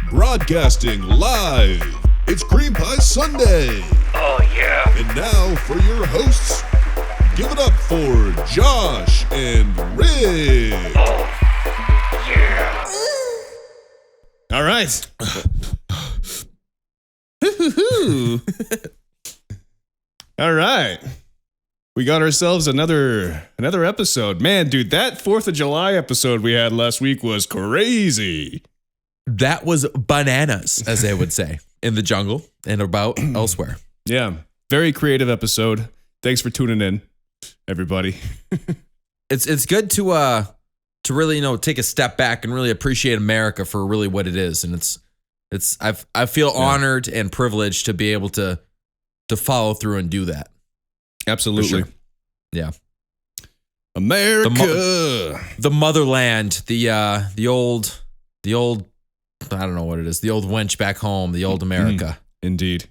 Broadcasting live. It's Cream Pie Sunday. Oh, yeah. And now for your hosts, give it up for Josh and Rick. Oh, yeah. All right. All right. We got ourselves another episode. Man, dude, that 4th of July episode we had last week was crazy. That was bananas, as they would say, in the jungle and about elsewhere. Yeah. Very creative episode. Thanks for tuning in, everybody. It's good to really, take a step back and really appreciate America for really what it is. And I feel honored and privileged to be able to follow through and do that. Absolutely. Sure. Yeah. America. The motherland, the old I don't know what it is. The old wench back home, the old America. Indeed.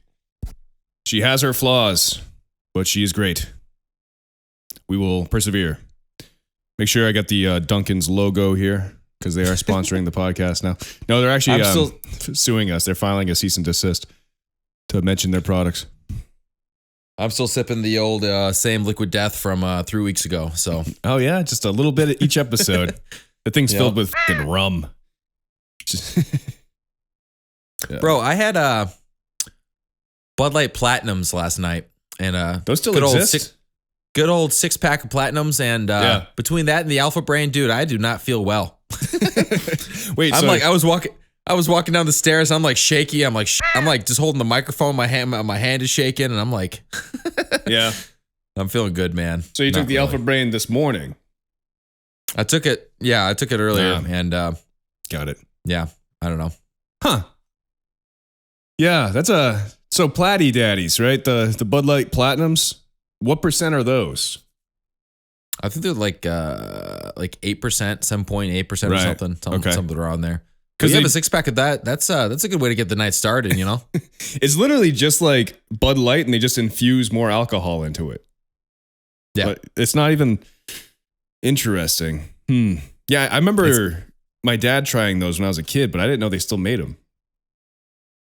She has her flaws, but she is great. We will persevere. Make sure I got the Dunkin's logo here because they are sponsoring the podcast now. No, they're actually suing us. They're filing a cease and desist to mention their products. I'm still sipping the old same liquid death from 3 weeks ago. So, oh yeah, just a little bit each episode. The thing's filled with fucking rum. Yeah. Bro, I had Bud Light Platinums last night, and those still exist. Good old 6-pack of Platinums, and between that and the Alpha Brain, dude, I do not feel well. Wait, I was walking down the stairs. I'm like shaky. I'm like just holding the microphone. My hand is shaking, and I'm like, yeah, I'm feeling good, man. So you took the Alpha Brain this morning? I took it. Yeah, I took it earlier, and got it. Yeah, I don't know. Huh. Yeah, that's so Platty Daddies, right? The Bud Light Platinums. What percent are those? I think they're like 8%, 7.8% or something around there. Because you have a 6-pack of that. That's a good way to get the night started, you know? It's literally just like Bud Light, and they just infuse more alcohol into it. Yeah, but it's not even interesting. Yeah, I remember my dad trying those when I was a kid, but I didn't know they still made them.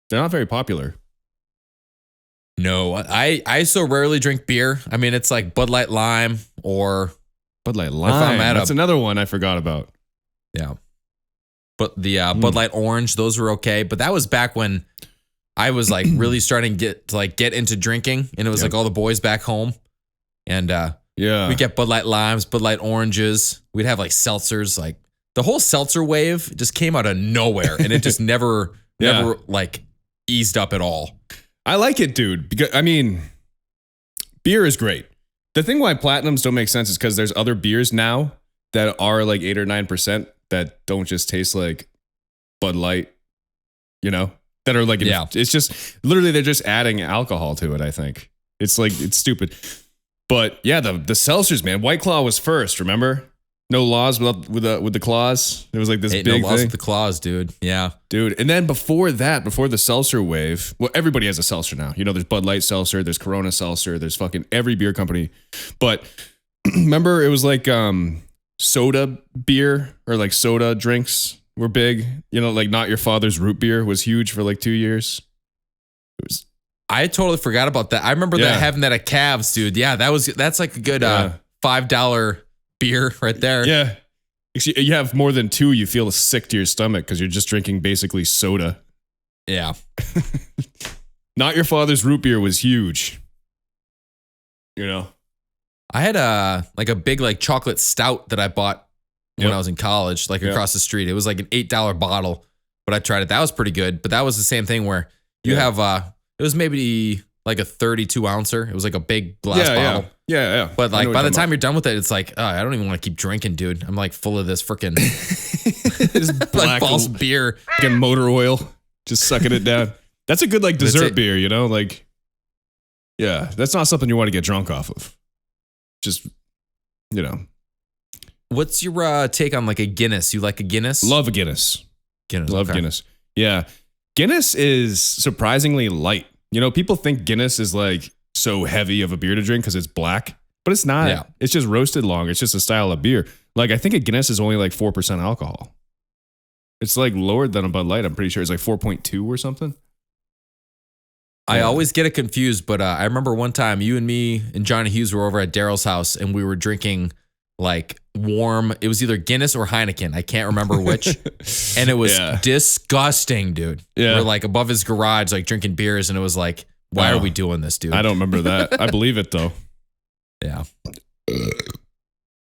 They're not very popular. No, I so rarely drink beer. I mean, it's like Bud Light Lime or Bud Light Lime. That's another one I forgot about. Yeah. But the Bud Light Orange, those were okay. But that was back when I was like really starting to get into drinking, and it was like all the boys back home, and we get Bud Light Limes, Bud Light Oranges. We'd have like seltzers. Like the whole seltzer wave just came out of nowhere, and it just never like eased up at all. I like it, dude. Because I mean, beer is great. The thing why Platinums don't make sense is because there's other beers now that are like 8 or 9% that don't just taste like Bud Light, that are like, it's just literally they're just adding alcohol to it. I think it's stupid. But yeah, the seltzers, man. White Claw was first. Remember? No laws with the claws. It was like this big no laws thing. With the claws, dude. Yeah, dude. And then before the seltzer wave, well, everybody has a seltzer now. There's Bud Light seltzer, there's Corona seltzer, there's fucking every beer company. But remember, it was like soda beer or like soda drinks were big. Like Not Your Father's root beer was huge for like 2 years. I totally forgot about that. I remember having that at Cavs, dude. Yeah, that's like a good $5 beer right there. Yeah. You have more than 2, you feel sick to your stomach because you're just drinking basically soda. Yeah. Not Your Father's root beer was huge. I had a big like chocolate stout that I bought when I was in college, like across the street. It was like an $8 bottle, but I tried it. That was pretty good. But that was the same thing where you have it was maybe like a 32 ouncer. It was like a big glass bottle. Yeah. But like by the time you're done with it, it's like, I don't even want to keep drinking, dude. I'm like full of this freaking like false beer. Fucking motor oil. Just sucking it down. That's a good like dessert beer, Like, yeah, that's not something you want to get drunk off of. Just, What's your take on like a Guinness? You like a Guinness? Love a Guinness. Love Guinness. Yeah. Guinness is surprisingly light. People think Guinness is like so heavy of a beer to drink because it's black, but it's not. Yeah. It's just roasted long. It's just a style of beer. Like I think a Guinness is only like 4% alcohol. It's like lower than a Bud Light. I'm pretty sure it's like 4.2 or something. I always get it confused, but I remember one time you and me and Johnny Hughes were over at Daryl's house and we were drinking like warm. It was either Guinness or Heineken. I can't remember which. And it was disgusting, dude. Yeah. We're like above his garage, like drinking beers. And it was like, why are we doing this, dude? I don't remember that. I believe it though. Yeah.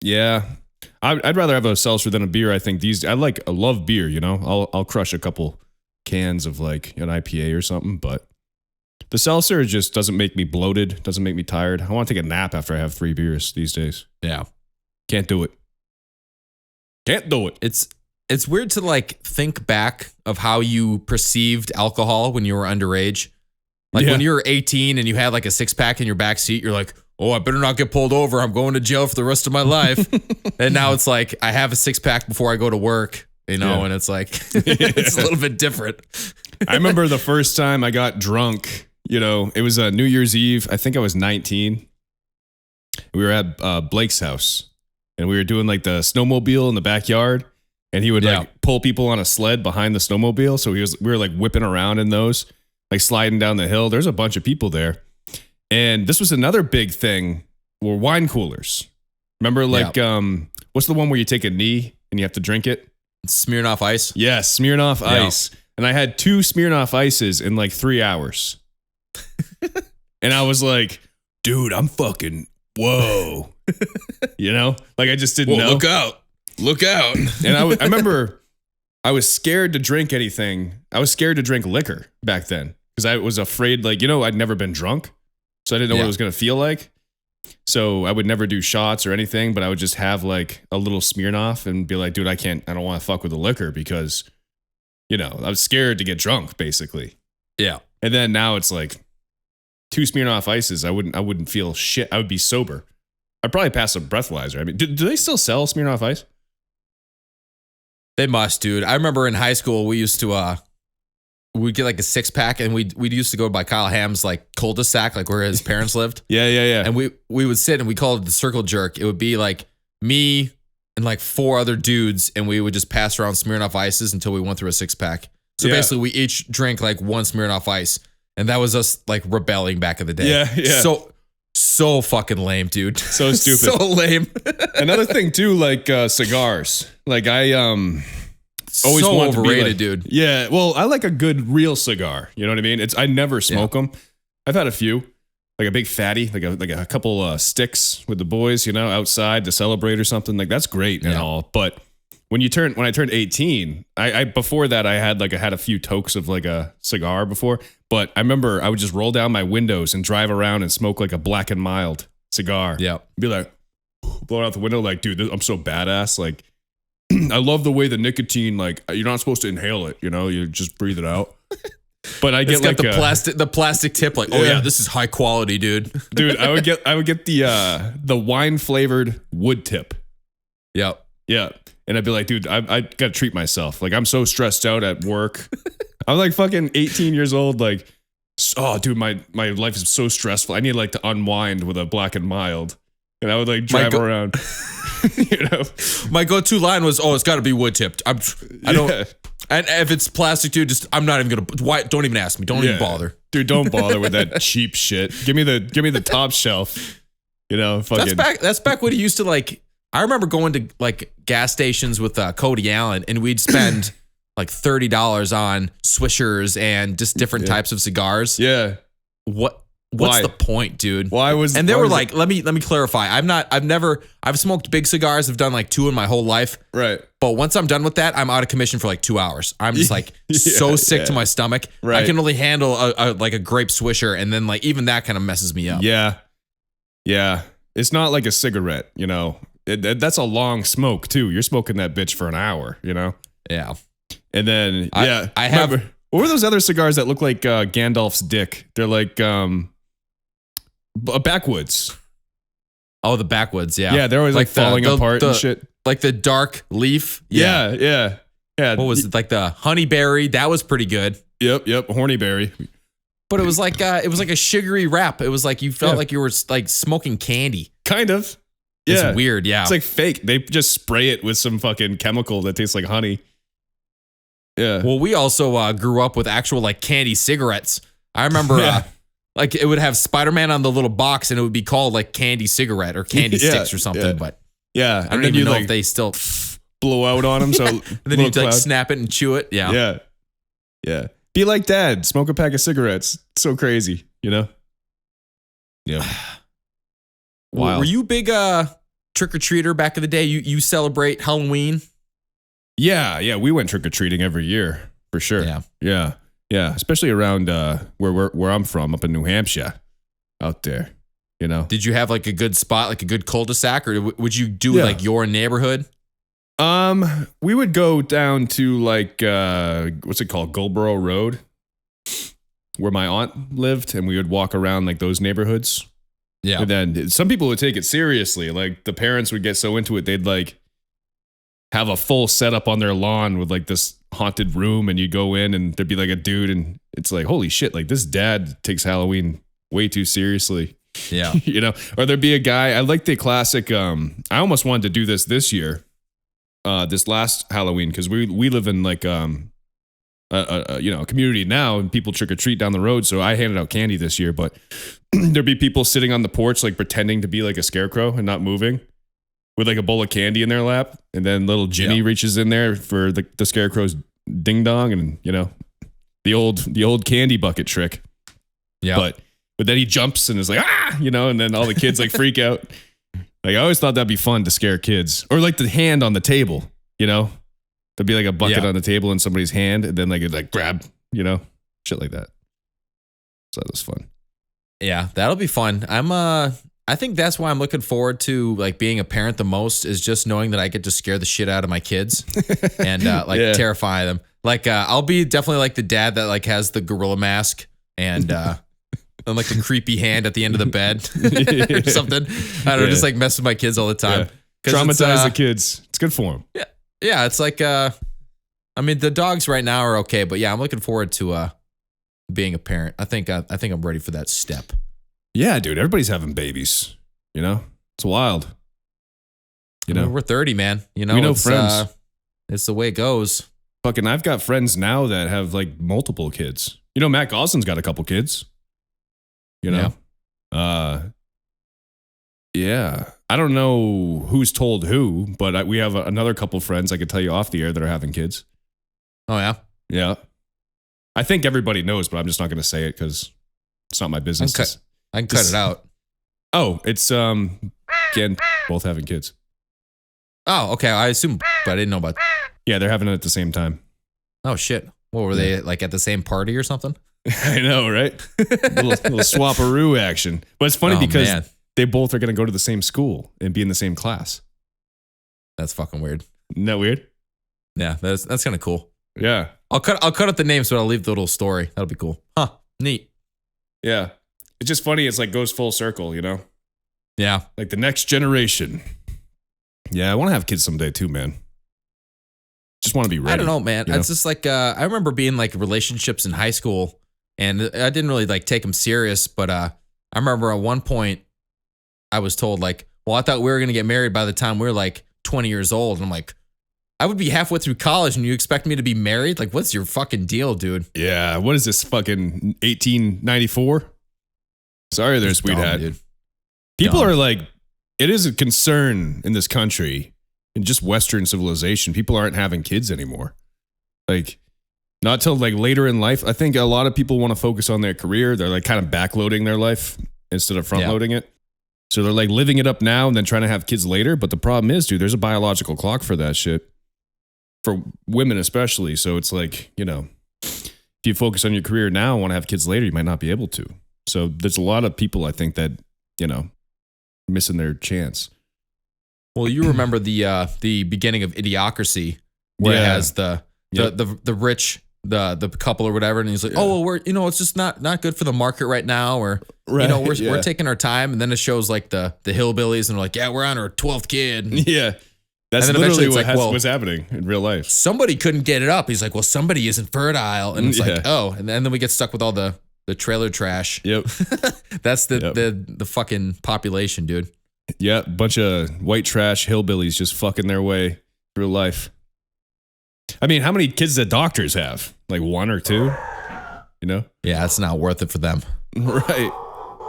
Yeah. I'd rather have a seltzer than a beer. I think I love beer, you know. I'll crush a couple cans of like an IPA or something, but the seltzer just doesn't make me bloated, doesn't make me tired. I want to take a nap after I have 3 beers these days. Yeah. Can't do it. Can't do it. It's weird to like think back of how you perceived alcohol when you were underage. Like when you were 18 and you had like a 6-pack in your back seat, you're like, oh, I better not get pulled over. I'm going to jail for the rest of my life. And now it's like, I have a 6-pack before I go to work, you know, and it's like, it's a little bit different. I remember the first time I got drunk, you know, it was New Year's Eve. I think I was 19. We were at Blake's house and we were doing like the snowmobile in the backyard. And he would like pull people on a sled behind the snowmobile. So we were like whipping around in those, like sliding down the hill. There's a bunch of people there. And this was another big thing were wine coolers. Remember like, what's the one where you take a knee and you have to drink it? Smirnoff Ice. Yes, Smirnoff Ice. And I had 2 Smirnoff Ices in like 3 hours. And I was like, dude, I'm fucking, whoa. You know, like I just didn't know. Look out. Look out. And I remember I was scared to drink anything. I was scared to drink liquor back then because I was afraid, like, you know, I'd never been drunk. So I didn't know what it was going to feel like. So I would never do shots or anything, but I would just have like a little Smirnoff and be like, dude, I don't want to fuck with the liquor because, you know, I was scared to get drunk basically. Yeah. And then now it's like 2 Smirnoff Ices. I wouldn't feel shit. I would be sober. I'd probably pass a breathalyzer. I mean, do they still sell Smirnoff Ice? They must, dude. I remember in high school, we used to, we'd get like a 6-pack and we'd used to go by Kyle Ham's like cul-de-sac, like where his parents lived. Yeah. And we would sit and we called it the circle jerk. It would be like me and like 4 other dudes and we would just pass around Smirnoff Ices until we went through a 6-pack. So basically we each drank like 1 Smirnoff Ice and that was us like rebelling back in the day. Yeah. So fucking lame, dude. So stupid. So lame. Another thing too, like cigars. Like I always so wanted overrated, to be like, dude. Yeah, well, I like a good real cigar. You know what I mean? I never smoke them. I've had a few, like a big fatty, like a couple sticks with the boys, you know, outside to celebrate or something. Like that's great and all. But when I turned 18, I before that I had a few tokes of like a cigar before. But I remember I would just roll down my windows and drive around and smoke like a Black and Mild cigar. Yeah, be like blowing out the window, like, dude, I'm so badass. Like, I love the way the nicotine, like, you're not supposed to inhale it, you know, you just breathe it out. But I get it's got like the plastic tip, like, oh yeah, this is high quality, dude. Dude, I would get the wine flavored wood tip. Yep. Yeah. And I'd be like, dude, I gotta treat myself. Like, I'm so stressed out at work. I'm like fucking 18 years old. Like, oh, dude, my life is so stressful. I need like to unwind with a Black and Mild. And I would like drive around. You know, my go-to line was, "Oh, it's got to be wood tipped." I don't. And if it's plastic, dude, I'm not even gonna. Why? Don't even ask me. Don't even bother, dude. Don't bother with that cheap shit. Give me the top shelf. You know, fucking. That's back when he used to like. I remember going to like gas stations with Cody Allen, and we'd spend like $30 on Swishers and just different types of cigars. Yeah. What's the point, dude? And they were like, let me clarify. I've smoked big cigars. I've done like 2 in my whole life. Right. But once I'm done with that, I'm out of commission for like 2 hours. I'm just like so sick to my stomach. Right. I can only handle a grape Swisher. And then like, even that kind of messes me up. Yeah. Yeah. It's not like a cigarette, you know, that's a long smoke too. You're smoking that bitch for an hour, you know? Yeah. And then, I have, what were those other cigars that look like Gandalf's dick? They're like, backwoods. Oh, the backwoods, yeah. Yeah, they're always like falling apart and shit. Like the dark leaf. Yeah. What was it? Like the honeyberry. That was pretty good. Yep. Horny berry. But it was like a sugary wrap. It was like you felt like you were like smoking candy. Kind of. Yeah. It's weird, yeah. It's like fake. They just spray it with some fucking chemical that tastes like honey. Yeah. Well, we also grew up with actual like candy cigarettes. I remember like it would have Spider-Man on the little box and it would be called like candy cigarette or candy sticks or something. But yeah, I don't even know if they still blow out on them. So and then you'd like snap it and chew it. Yeah. Yeah. Yeah. Be like dad. Smoke a pack of cigarettes. It's so crazy, you know? Yeah. Wild. Were you big trick-or-treater back in the day? You celebrate Halloween? Yeah. We went trick-or-treating every year for sure. Yeah. Especially around where I'm from, up in New Hampshire, out there. You know. Did you have like a good spot, like a good cul-de-sac, or would you do like your neighborhood? We would go down to like what's it called, Goldboro Road, where my aunt lived, and we would walk around like those neighborhoods. Yeah. And then some people would take it seriously. Like the parents would get so into it, they'd like have a full setup on their lawn with like this haunted room, and you go in and there'd be like a dude, and it's like, holy shit, like this dad takes Halloween way too seriously. Yeah. You know, or there'd be a guy, I like the classic, I almost wanted to do this year, this last Halloween, because we live in like a community now, and people trick or treat down the road. So I handed out candy this year, but there'd be people sitting on the porch like pretending to be like a scarecrow and not moving, with like a bowl of candy in their lap, and then little Jimmy reaches in there for the scarecrow's ding dong, and you know, the old candy bucket trick. Yeah, but then he jumps and is like, you know, and then all the kids like freak out. Like I always thought that'd be fun to scare kids, or like the hand on the table, you know, there'd be like a bucket on the table in somebody's hand, and then like it'd like grab, you know, shit like that. So that was fun. Yeah, that'll be fun. I think that's why I'm looking forward to like being a parent the most, is just knowing that I get to scare the shit out of my kids and terrify them. Like I'll be definitely like the dad that like has the gorilla mask and like the creepy hand at the end of the bed or something. I don't know, just like mess with my kids all the time. Traumatize the kids. It's good for them. Yeah. It's like I mean, the dogs right now are okay, but yeah, I'm looking forward to being a parent. I think I'm ready for that step. Yeah, dude, everybody's having babies, you know? It's wild. You know, I mean, we're 30, man. You know, we know it's, friends. It's the way it goes. Fucking, I've got friends now that have like multiple kids. You know, Matt Gosling's got a couple kids. You know? Yeah. I don't know who's told who, but we have another couple friends I could tell you off the air that are having kids. Oh, yeah? Yeah. I think everybody knows, but I'm just not going to say it because it's not my business. I can cut it out. Oh, it's again, both having kids. Oh, okay. I assume, but I didn't know about. Yeah, they're having it at the same time. Oh shit! What were they like at the same party or something? I know, right? little swapperoo action. But it's funny because they both are going to go to the same school and be in the same class. That's fucking weird. Isn't that weird? Yeah, that's kind of cool. Yeah, I'll cut out the names, but I'll leave the little story. That'll be cool. Huh? Neat. Yeah. It's just funny. It's like goes full circle, you know? Yeah. Like the next generation. Yeah, I want to have kids someday too, man. Just want to be ready. I don't know, man. You know? It's just like, I remember being like relationships in high school, and I didn't really like take them serious, but I remember at one point I was told like, well, I thought we were going to get married by the time we were like 20 years old. And I'm like, I would be halfway through college and you expect me to be married? Like, what's your fucking deal, dude? Yeah. What is this, fucking 1894? Sorry there, sweetheart. Dude. People are like, it is a concern in this country, in just Western civilization. People aren't having kids anymore. Like, not till like later in life. I think a lot of people want to focus on their career. They're like kind of backloading their life instead of front loading it. So they're like living it up now and then trying to have kids later. But the problem is, dude, there's a biological clock for that shit. For women especially. So it's like, you know, if you focus on your career now and want to have kids later, you might not be able to. So there's a lot of people, I think, that, you know, missing their chance. Well, you remember the beginning of Idiocracy, where it has the rich, the couple or whatever, and he's like, oh, well, we're, you know, it's just not good for the market right now, or you know, we're taking our time, and then it shows like the hillbillies, and we're like, yeah, we're on our 12th kid. Yeah. That's literally what's happening in real life. Somebody couldn't get it up. He's like, well, somebody isn't fertile, and it's like, oh, and then we get stuck with all the trailer trash. Yep. That's the fucking population, dude. Yeah, bunch of white trash hillbillies just fucking their way through life. I mean, how many kids do doctors have? Like 1 or 2? You know? Yeah, it's not worth it for them. Right.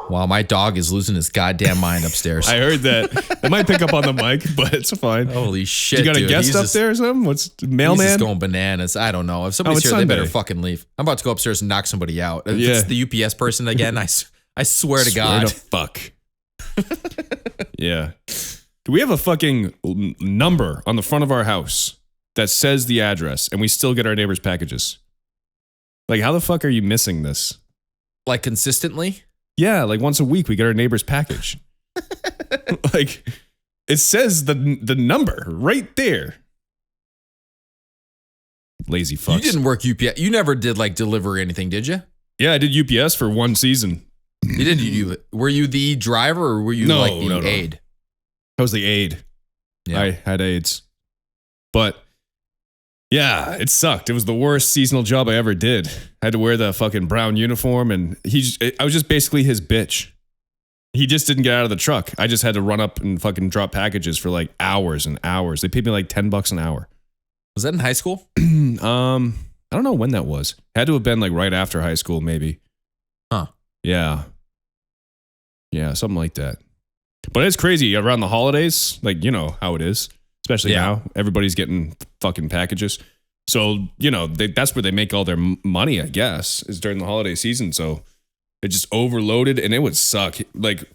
Wow, my dog is losing his goddamn mind upstairs. I heard that. It might pick up on the mic, but it's fine. Holy shit, You got a dude. guest He's up just- there or something? What's mailman? He's just going bananas. I don't know. If somebody's it's here, they better Sunday. fucking leave. I'm about to go upstairs and knock somebody out. If Yeah. it's the UPS person again, I swear to God. Fuck. Yeah. Do we have a fucking number on the front of our house that says the address and we still get our neighbors' packages? Like, how the fuck are you missing this? Like consistently? Yeah, like once a week we get our neighbor's package. Like, it says the number right there. Lazy fucks. You didn't work UPS. You never did like delivery or anything, did you? Yeah, I did UPS for 1 season. You didn't. Were you the driver or were you No, like the no. aide? I was the aide. Yeah. I had AIDS. But yeah, it sucked. It was the worst seasonal job I ever did. I had to wear the fucking brown uniform and I was just basically his bitch. He just didn't get out of the truck. I just had to run up and fucking drop packages for like hours and hours. They paid me like $10 an hour. Was that in high school? I don't know when that was. Had to have been like right after high school, maybe. Huh. Yeah. Yeah, something like that. But it's crazy around the holidays, like, you know how it is, especially now. Everybody's getting fucking packages. So, you know, that's where they make all their money, I guess, is during the holiday season. So it just overloaded and it would suck. Like,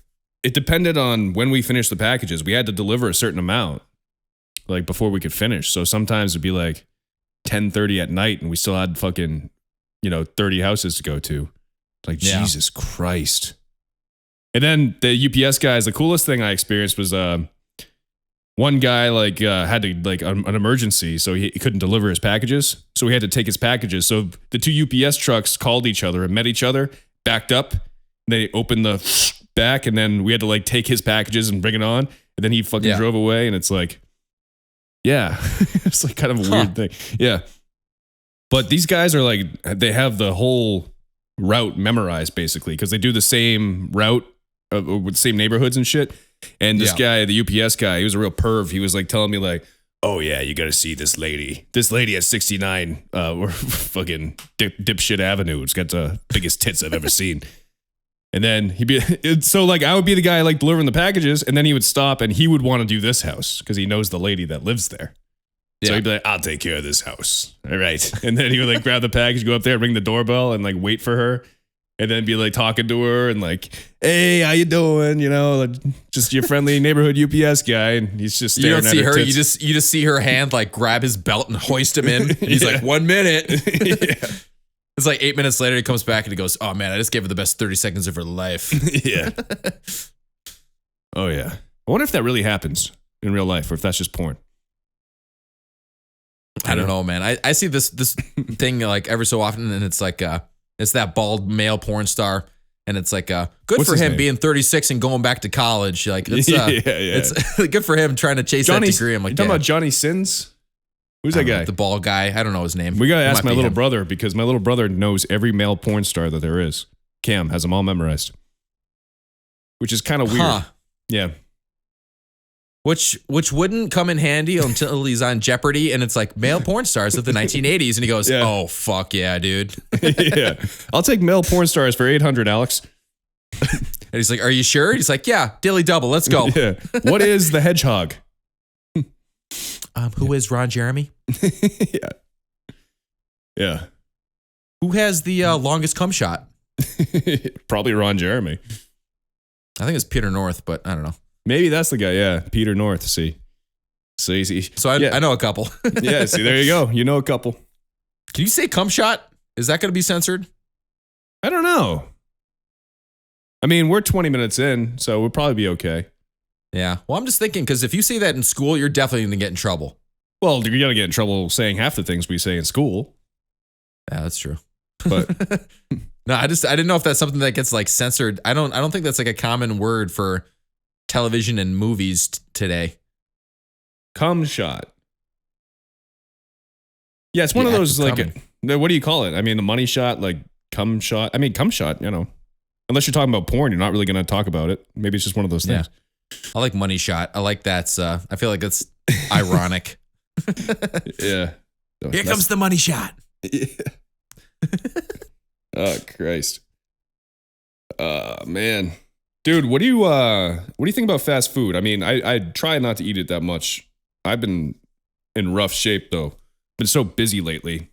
it depended on when we finished the packages. We had to deliver a certain amount, like, before we could finish. So sometimes it'd be like 10:30 at night and we still had fucking, 30 houses to go to. Like, Jesus Christ. And then the UPS guys, the coolest thing I experienced was one guy had to an emergency, so he couldn't deliver his packages. So he had to take his packages. So the 2 UPS trucks called each other and met each other, backed up. They opened the back, and then we had to take his packages and bring it on. And then he fucking drove away, and it's like, yeah, it's like kind of a weird thing. Yeah. But these guys are they have the whole route memorized basically because they do the same route with the same neighborhoods and shit. And this guy, the UPS guy, he was a real perv. He was telling me oh yeah, you got to see this lady. This lady at 69, or fucking Dipshit Avenue. It's got the biggest tits I've ever seen. And then I would be the guy delivering the packages, and then he would stop and he would want to do this house because he knows the lady that lives there. So he'd be like, I'll take care of this house. All right. And then he would grab the package, go up there, ring the doorbell, and wait for her. And then be talking to her and hey, how you doing? Just your friendly neighborhood UPS guy. And he's just staring at her. You don't see her. Tits. You just see her hand grab his belt and hoist him in. And he's like, 1 minute. It's 8 minutes later. He comes back and he goes, oh man, I just gave her the best 30 seconds of her life. Yeah. Oh yeah. I wonder if that really happens in real life or if that's just porn. I don't know, man. I see this thing every so often, and it's it's that bald male porn star, and it's good What's for his him name? being 36 and going back to college. It's it's good for him trying to chase that degree. I'm you talking about Johnny Sins? Who's that guy? The bald guy. I don't know his name. We gotta It ask might my be little him. brother because my little brother knows every male porn star that there is. Cam has them all memorized, which is kind of weird. Huh. Yeah. Which wouldn't come in handy until he's on Jeopardy, and it's male porn stars of the 1980s, and he goes, Yeah. "Oh fuck yeah, dude!" Yeah. I'll take male porn stars for 800, Alex. And he's like, "Are you sure?" He's like, "Yeah, dilly double, let's go." Yeah. What is the hedgehog? Who is Ron Jeremy? Yeah. Yeah. Who has the longest cum shot? Probably Ron Jeremy. I think it's Peter North, but I don't know. Maybe that's the guy. Yeah. Peter North. See. So I know a couple. Yeah. See, there you go. You know a couple. Can you say cum shot? Is that going to be censored? I don't know. I mean, we're 20 minutes in, so we'll probably be okay. Yeah. Well, I'm just thinking because if you say that in school, you're definitely going to get in trouble. Well, you're going to get in trouble saying half the things we say in school. Yeah, that's true. But no, I didn't know if that's something that gets censored. I don't think that's a common word for television and movies today. cum shot. Yeah, it's one of those what do you call it? I mean, the money shot, cum shot. I mean, cum shot, Unless you're talking about porn, you're not really going to talk about it. Maybe it's just one of those things. I like money shot. I like that. I feel like it's ironic. Yeah. Here comes the money shot. Yeah. Oh Christ. Man. Dude, what do you think about fast food? I mean, I try not to eat it that much. I've been in rough shape though. Been so busy lately.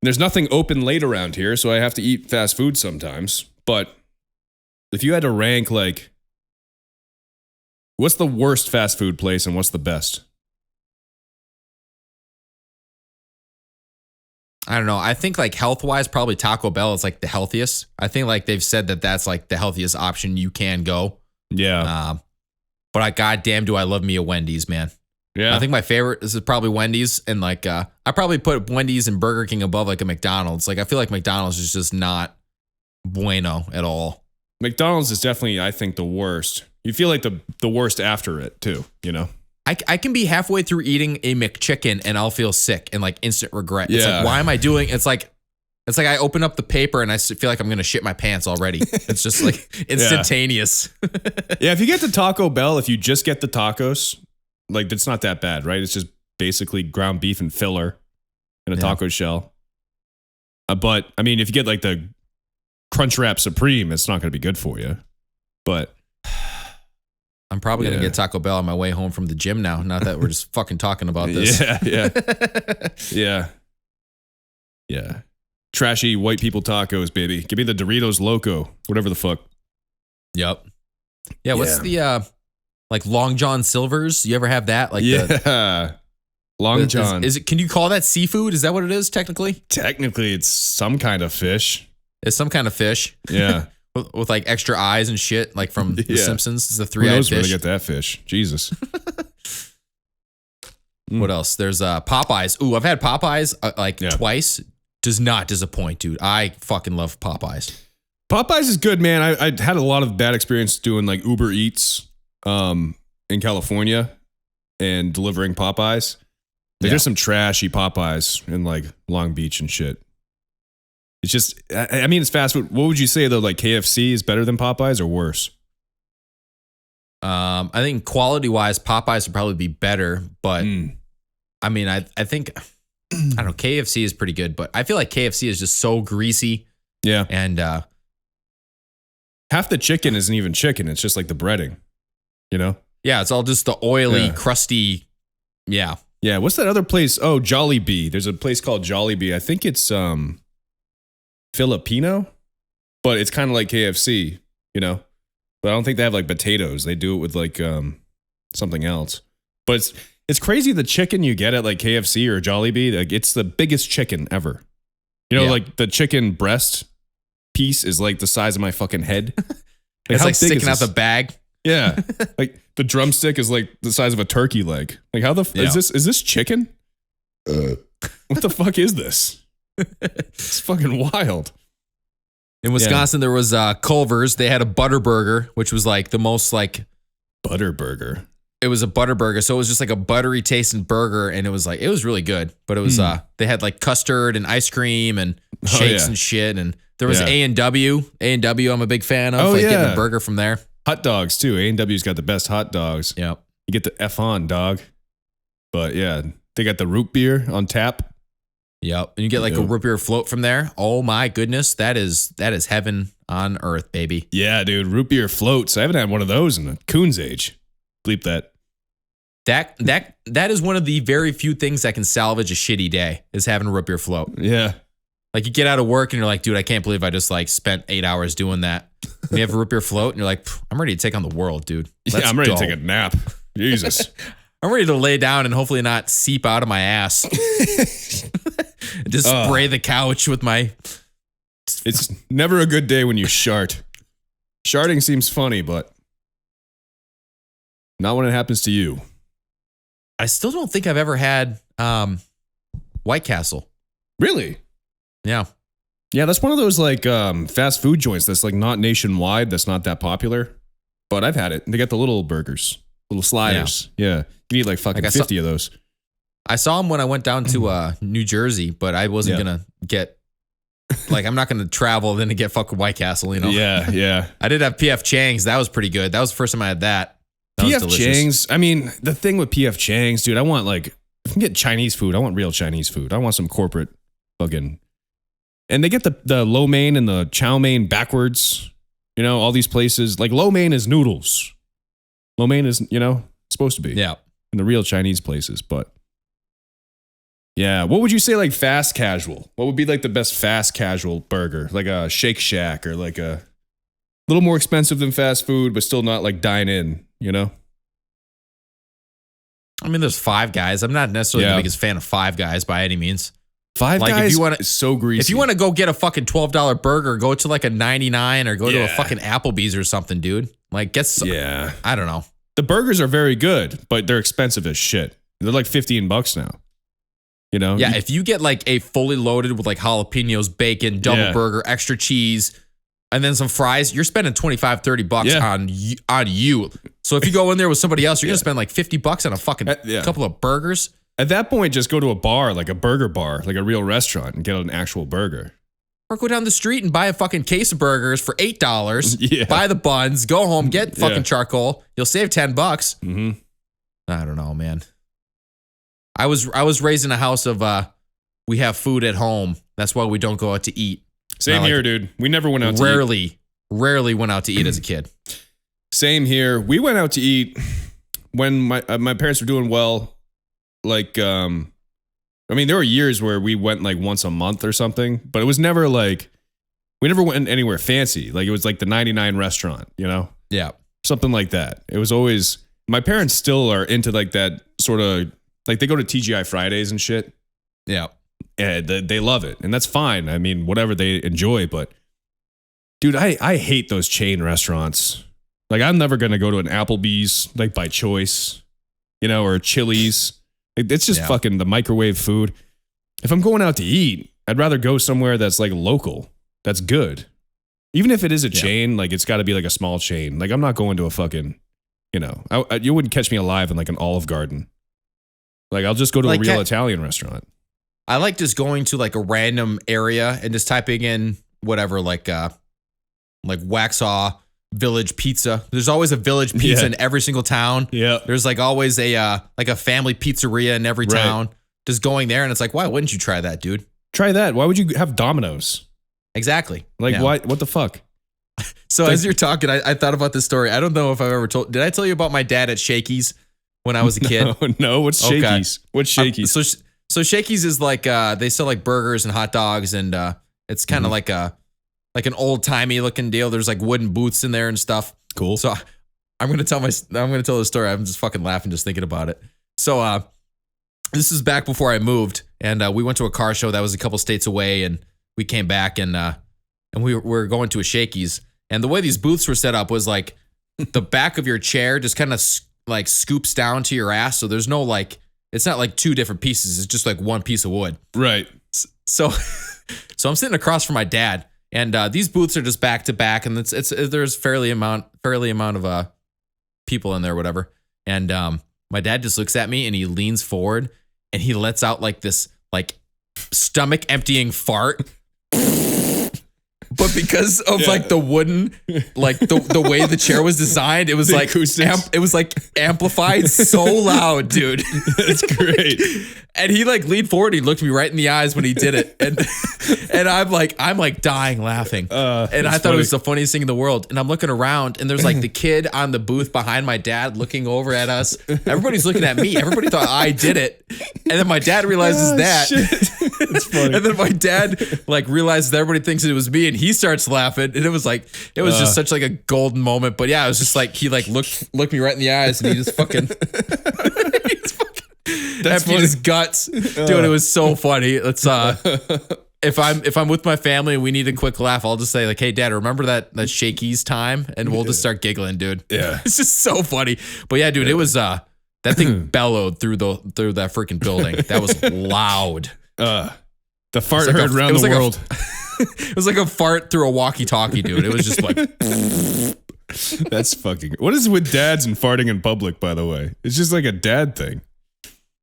There's nothing open late around here, so I have to eat fast food sometimes. But if you had to rank, like, what's the worst fast food place and what's the best? I don't know. I think like health-wise, probably Taco Bell is like the healthiest. I think like they've said that that's like the healthiest option you can go. Yeah. But goddamn do I love me a Wendy's, man. Yeah. I think my favorite is probably Wendy's, and like I probably put Wendy's and Burger King above like a McDonald's. Like I feel like McDonald's is just not bueno at all. McDonald's is definitely, I think, the worst. You feel like the worst after it too, you know? I can be halfway through eating a McChicken and I'll feel sick and like instant regret. It's Yeah. like, why am I doing? It's like I open up the paper and I feel like I'm gonna shit my pants already. It's just like instantaneous. Yeah, if you get the Taco Bell, if you just get the tacos, like that's not that bad, right? It's just basically ground beef and filler in a taco shell. But I mean, if you get like the Crunchwrap Supreme, it's not going to be good for you. But I'm probably gonna get Taco Bell on my way home from the gym now. Not that we're just fucking talking about this. Yeah. Trashy white people tacos, baby. Give me the Doritos Loco, whatever the fuck. Yep. Yeah. What's the like Long John Silver's? You ever have that? Like Long John. Is it? Can you call that seafood? Is that what it is technically? Technically, it's some kind of fish. It's some kind of fish. Yeah. with like extra eyes and shit, like from The Simpsons. It's a Who three-eyed knows where fish. they get that fish? Jesus. What else? There's Popeyes. Ooh, I've had Popeyes twice. Does not disappoint, dude. I fucking love Popeyes. Popeyes is good, man. I had a lot of bad experience doing like Uber Eats in California and delivering Popeyes. There's some trashy Popeyes in like Long Beach and shit. It's just, I mean, it's fast food. What would you say though? Like KFC is better than Popeyes or worse? I think quality wise, Popeyes would probably be better, but I mean, I think I don't know. KFC is pretty good, but I feel like KFC is just so greasy. Yeah, and half the chicken isn't even chicken. It's just like the breading, you know? Yeah, it's all just the oily, crusty. Yeah. Yeah. What's that other place? Oh, Jollibee. There's a place called Jollibee. I think it's Filipino, but it's kind of like KFC, you know? But I don't think they have like potatoes. They do it with like something else. But it's crazy the chicken you get at like KFC or Jollibee. Like it's the biggest chicken ever. You know, like the chicken breast piece is like the size of my fucking head. Like it's like sticking out the bag. Yeah. Like the drumstick is like the size of a turkey leg. Like how is this chicken? What the fuck is this? It's fucking wild. In Wisconsin, there was Culver's. They had a butter burger, which was like the most like butter burger. It was a butter burger, so it was just like a buttery tasting burger, and it was really good. But it was they had like custard and ice cream and shakes and shit, and there was A&W. A&W, I'm a big fan of. Getting a burger from there. Hot dogs too. A&W's got the best hot dogs. Yep. You get the F on dog. But yeah, they got the root beer on tap. Yep. And you get like a root beer float from there. Oh my goodness. That is heaven on earth, baby. Yeah, dude. Root beer floats. I haven't had one of those in a coon's age. Bleep that. That is one of the very few things that can salvage a shitty day is having a root beer float. Yeah. Like you get out of work and you're like, dude, I can't believe I just like spent 8 hours doing that. And you have a root beer float and you're like, I'm ready to take on the world, dude. Yeah, I'm ready to take a nap. Jesus. I'm ready to lay down and hopefully not seep out of my ass. Just spray the couch with my... It's never a good day when you shart. Sharting seems funny, but not when it happens to you. I still don't think I've ever had White Castle. Really? Yeah. Yeah, that's one of those like fast food joints that's like not nationwide, that's not that popular. But I've had it. They got the little burgers, little sliders. Yeah. You need like fucking 50 of those. I saw them when I went down to New Jersey, but I wasn't going to get, like, I'm not going to travel then to get fucking White Castle, you know? Yeah, yeah. I did have P.F. Chang's. That was pretty good. That was the first time I had that. P.F. Chang's, I mean, the thing with P.F. Chang's, dude, I want like can get Chinese food. I want real Chinese food. I want some corporate fucking. And they get the lo mein and the chow mein backwards. You know, all these places. Like lo mein is noodles. Lo mein is, supposed to be. Yeah. In the real Chinese places. But yeah, what would you say like fast casual? What would be like the best fast casual burger? Like a Shake Shack or like a little more expensive than fast food, but still not like dine in, I mean, there's Five Guys. I'm not necessarily the biggest fan of Five Guys by any means. Five Guys is so greasy. If you want to go get a fucking $12 burger, go to like a 99 or go to a fucking Applebee's or something, dude. Like, get some. Yeah. I don't know. The burgers are very good, but they're expensive as shit. They're like $15 now. Yeah, if you get like a fully loaded with like jalapenos, bacon, double burger, extra cheese, and then some fries, you're spending $25-$30 on you. So if you go in there with somebody else, you're gonna spend like $50 on a fucking couple of burgers. At that point, just go to a bar, like a burger bar, like a real restaurant, and get an actual burger. Or go down the street and buy a fucking case of burgers for $8. Yeah. Buy the buns, go home, get fucking charcoal. You'll save $10. Mm-hmm. I don't know, man. I was raised in a house of we have food at home. That's why we don't go out to eat. Same here, dude. We never went out to eat. Rarely went out to eat as a kid. Same here. We went out to eat when my parents were doing well. Like, I mean, there were years where we went like once a month or something, but it was never like, we never went anywhere fancy. Like it was like the 99 restaurant, Yeah. Something like that. It was always, my parents still are into like that sort of, like they go to TGI Fridays and shit. Yeah. And they love it. And that's fine. I mean, whatever they enjoy, but dude, I hate those chain restaurants. Like I'm never going to go to an Applebee's like by choice, or Chili's. It's just fucking the microwave food. If I'm going out to eat, I'd rather go somewhere that's like local, that's good. Even if it is a chain, like it's got to be like a small chain. Like I'm not going to a fucking, you wouldn't catch me alive in like an Olive Garden. Like I'll just go to a real Italian restaurant. I like just going to like a random area and just typing in whatever, like Waxhaw Village Pizza. There's always a Village Pizza in every single town. Yeah. There's like always a family pizzeria in every town. Just going there and it's like, why wouldn't you try that, dude? Try that. Why would you have Domino's? Exactly. Like what the fuck? So as you're talking, I thought about this story. I don't know if I've ever told. Did I tell you about my dad at Shakey's when I was a kid? No. What's Shakey's? What's Shakey's? So Shakey's is like they sell like burgers and hot dogs and it's kind of like an old timey looking deal. There's like wooden booths in there and stuff. Cool. So I'm gonna tell the story. I'm just fucking laughing just thinking about it. So this is back before I moved, and we went to a car show that was a couple states away, and we came back and we were going to a Shakey's, and the way these booths were set up was like the back of your chair just kind of like scoops down to your ass, so there's no like. It's not like two different pieces. It's just like one piece of wood. Right. So I'm sitting across from my dad, and these booths are just back to back, and there's fairly amount of people in there, whatever. And my dad just looks at me and he leans forward and he lets out like this like stomach emptying fart. But because of like the wooden, like the way the chair was designed, it was like it was like amplified so loud, dude. That's great. And he like leaned forward, he looked me right in the eyes when he did it, and I'm like dying laughing. And I thought it was the funniest thing in the world. And I'm looking around, and there's like the kid on the booth behind my dad looking over at us. Everybody's looking at me. Everybody thought I did it, and then my dad realizes that. It's funny. And then my dad like realizes that everybody thinks it was me, and he starts laughing, and it was just such like a golden moment. But yeah, it was just like he like looked me right in the eyes, and he just fucking emptied his guts, dude. It was so funny. Let's if I'm with my family and we need a quick laugh, I'll just say like, hey dad, remember that Shakey's time, and we'll just start giggling, dude. Yeah, it's just so funny. But yeah, dude, it was that thing bellowed through that freaking building. That was loud. The fart heard around the world. It was like a fart through a walkie-talkie, dude. It was just like. That's fucking. What is with dads and farting in public? By the way, it's just like a dad thing.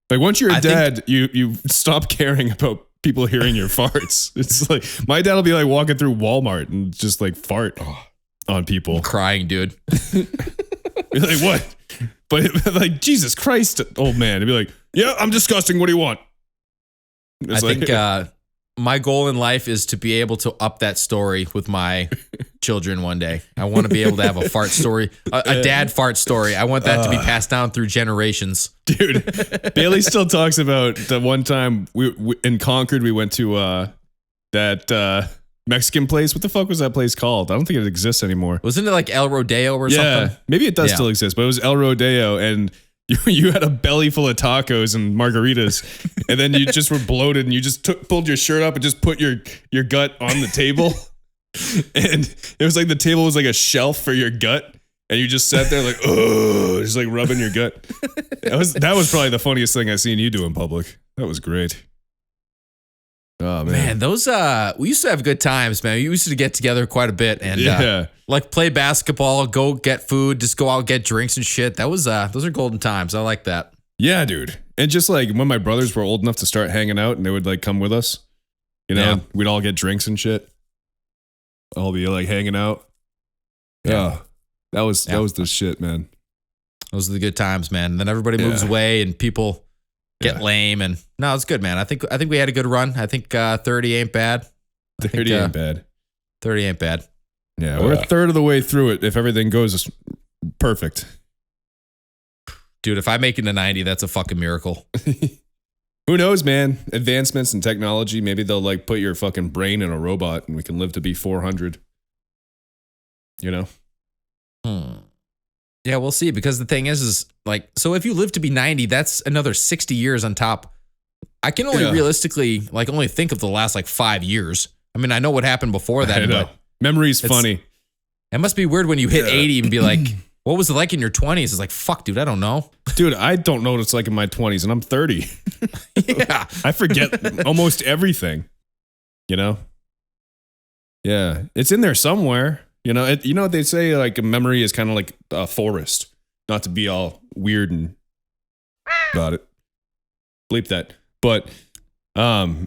Like once you're a dad, you stop caring about people hearing your farts. It's like my dad will be like walking through Walmart and just like fart on people. I'm crying, dude. You're like, what? But like, Jesus Christ, old man. It'd be like, Yeah, I'm disgusting. What do you want? I think my goal in life is to be able to up that story with my children one day. I want to be able to have a fart story, a dad fart story. I want that to be passed down through generations. Dude, Bailey still talks about the one time we in Concord, we went to that Mexican place. What the fuck was that place called? I don't think it exists anymore. Wasn't it like El Rodeo or something? Maybe it does still exist, but it was El Rodeo, and you had a belly full of tacos and margaritas, and then you just were bloated, and you just pulled your shirt up and just put your gut on the table, and it was like the table was like a shelf for your gut, and you just sat there like, oh, just like rubbing your gut. That was probably the funniest thing I've seen you do in public. That was great. Oh man, those we used to have good times, man. We used to get together quite a bit and like play basketball, go get food, just go out get drinks and shit. Those are golden times. I like that. Yeah, dude. And just like when my brothers were old enough to start hanging out, and they would like come with us, you know, we'd all get drinks and shit. All be like hanging out. Yeah, that was the shit, man. Those are the good times, man. And then everybody moves away, and people get lame, and no, it's good, man. I think we had a good run. I think 30 ain't bad. 30 ain't bad. 30 ain't bad. Yeah, we're a third of the way through it if everything goes perfect. Dude, if I make it to 90, that's a fucking miracle. Who knows, man? Advancements in technology, maybe they'll like put your fucking brain in a robot and we can live to be 400. You know? Yeah, we'll see. Because the thing is like, so if you live to be 90, that's another 60 years on top. I can only realistically like only think of the last like 5 years. I mean, I know what happened before that. But memory's funny. It must be weird when you hit 80 and be like, what was it like in your 20s? It's like, fuck, dude, I don't know. Dude, I don't know what it's like in my 20s, and I'm 30. Yeah. I forget almost everything. You know? Yeah. It's in there somewhere. You know, you know what they say, like a memory is kind of like a forest. Not to be all weird and about it. Bleep that. But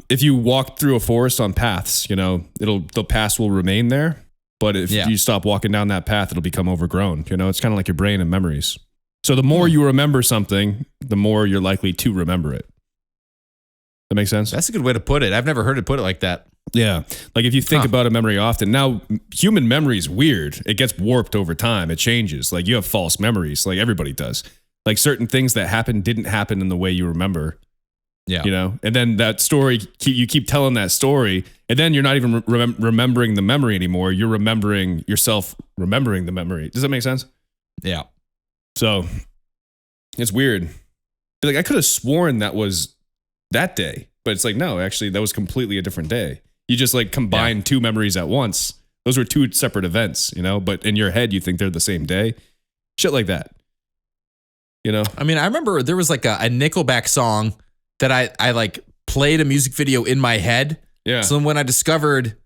if you walk through a forest on paths, you know, the paths will remain there. But if you stop walking down that path, it'll become overgrown. You know, it's kind of like your brain and memories. So the more you remember something, the more you're likely to remember it. That makes sense? That's a good way to put it. I've never heard it put it like that. Yeah. Like if you think about a memory often, now human memory is weird. It gets warped over time. It changes. Like you have false memories, like everybody does. Like certain things that happened didn't happen in the way you remember. Yeah. You know, and then that story, you keep telling that story, and then you're not even remembering the memory anymore. You're remembering yourself remembering the memory. Does that make sense? Yeah. So it's weird. Like I could have sworn that was that day, but it's like, no, actually, that was completely a different day. You just like combined two memories at once. Those were two separate events, you know, but in your head, you think they're the same day. Shit like that. You know? I mean, I remember there was like a Nickelback song that I like played a music video in my head. Yeah. So when I discovered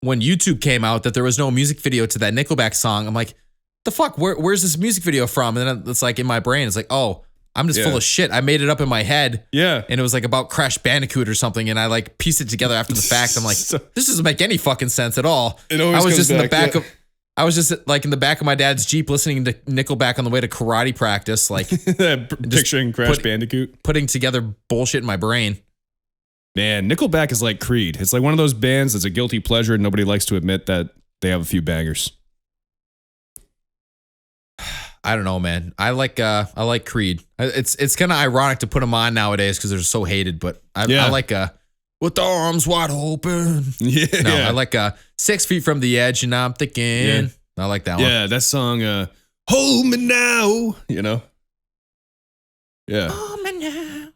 when YouTube came out that there was no music video to that Nickelback song, I'm like, the fuck, where's this music video from? And then it's like in my brain, it's like, oh, I'm just full of shit. I made it up in my head. Yeah. And it was like about Crash Bandicoot or something. And I like pieced it together after the fact. I'm like, this doesn't make any fucking sense at all. It always comes back, I was just like in the back of my dad's Jeep listening to Nickelback on the way to karate practice, like picturing Crash Bandicoot, putting together bullshit in my brain. Man, Nickelback is like Creed. It's like one of those bands that's a guilty pleasure and nobody likes to admit that they have a few bangers. I don't know, man. I like Creed. It's kind of ironic to put them on nowadays because they're so hated, but I like with the arms wide open. Yeah. No, I like 6 feet from the edge, and I'm thinking. I like that one. Yeah, that song, Hold Me Now, you know? Yeah. Hold me now.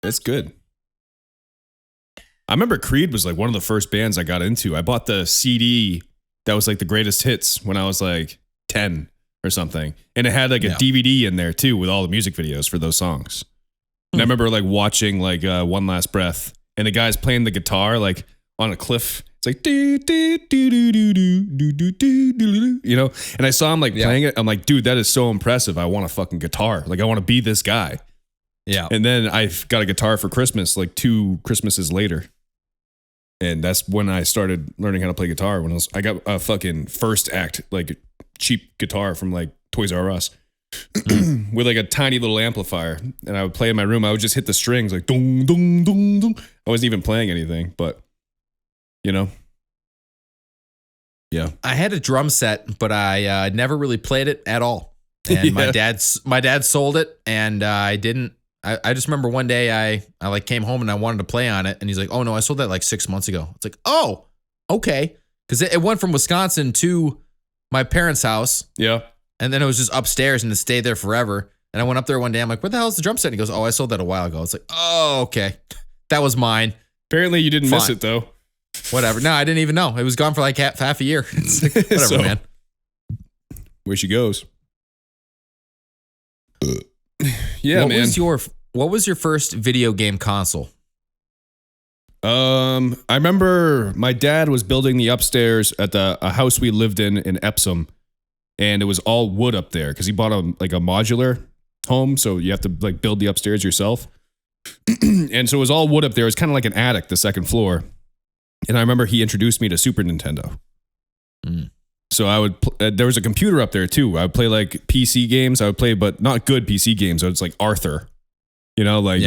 That's good. I remember Creed was like one of the first bands I got into. I bought the CD that was like the greatest hits when I was like 10 or something. And it had like a DVD in there too with all the music videos for those songs. And I remember like watching like One Last Breath, and the guy's playing the guitar like on a cliff. It's like do do do do do do do do do, you know. And I saw him like playing it. I'm like, dude, that is so impressive. I want a fucking guitar. Like I want to be this guy. Yeah. And then I got a guitar for Christmas, like 2 Christmases later. And that's when I started learning how to play guitar. When I got a fucking first act, like cheap guitar from like Toys R Us. with like a tiny little amplifier, and I would play in my room. I would just hit the strings like dong dong dong dong. I wasn't even playing anything, but you know, yeah. I had a drum set, but I never really played it at all. And my dad sold it, and I didn't. I just remember one day I like came home and I wanted to play on it, and he's like, "Oh no, I sold that like 6 months ago." It's like, "Oh, okay," because it went from Wisconsin to my parents' house. Yeah. And then it was just upstairs and it stayed there forever. And I went up there one day. I'm like, "Where the hell is the drum set?" And he goes, "Oh, I sold that a while ago." It's like, "Oh, okay. That was mine." Apparently you didn't miss Fine. it though. Whatever. No, I didn't even know. It was gone for like half a year. It's like, whatever, So, man. Where she goes. Yeah, what man. What was your first video game console? I remember my dad was building the upstairs at a house we lived in Epsom, and it was all wood up there because he bought a modular home, so you have to like build the upstairs yourself. And so it was all wood up there. It was kind of like an attic, the second floor. And I remember he introduced me to Super Nintendo. So I would there was a computer up there too. I would play like PC games. I would play, but not good PC games. So it's like Arthur, you know, like